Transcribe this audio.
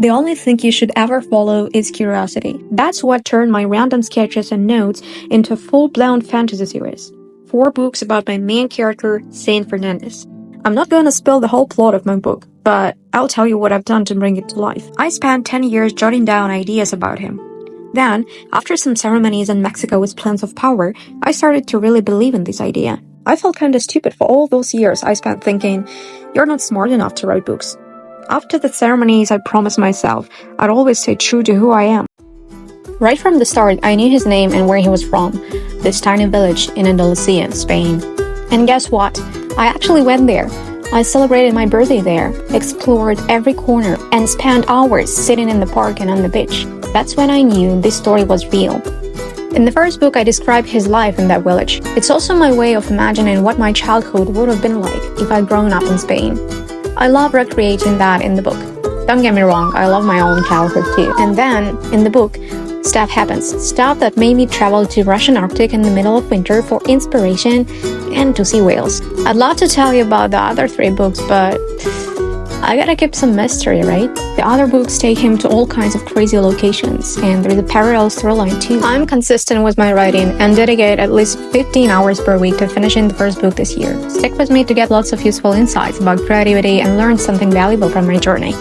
The only thing you should ever follow is curiosity. That's what turned my random sketches and notes into a full-blown fantasy series. 4 books about my main character, Saint Fernandez. I'm not gonna spill the whole plot of my book, but I'll tell you what I've done to bring it to life. I spent 10 years jotting down ideas about him. Then, after some ceremonies in Mexico with plans of power, I started to really believe in this idea. I felt kinda stupid for all those years I spent thinking, you're not smart enough to write books. After the ceremonies, I promised myself I'd always stay true to who I am. Right from the start, I knew his name and where he was from, this tiny village in Andalusia, Spain. And guess what? I actually went there. I celebrated my birthday there, explored every corner, and spent hours sitting in the park and on the beach. That's when I knew this story was real. In the first book, I describe his life in that village. It's also my way of imagining what my childhood would have been like if I'd grown up in Spain. I love recreating that in the book. Don't get me wrong, I love my own childhood too. And then, in the book, stuff happens. Stuff that made me travel to Russian Arctic in the middle of winter for inspiration and to see whales. I'd love to tell you about the other 3 books, but I gotta keep some mystery, right? The other books take him to all kinds of crazy locations, and there's a parallel storyline too. I'm consistent with my writing and dedicate at least 15 hours per week to finishing the first book this year. Stick with me to get lots of useful insights about creativity and learn something valuable from my journey.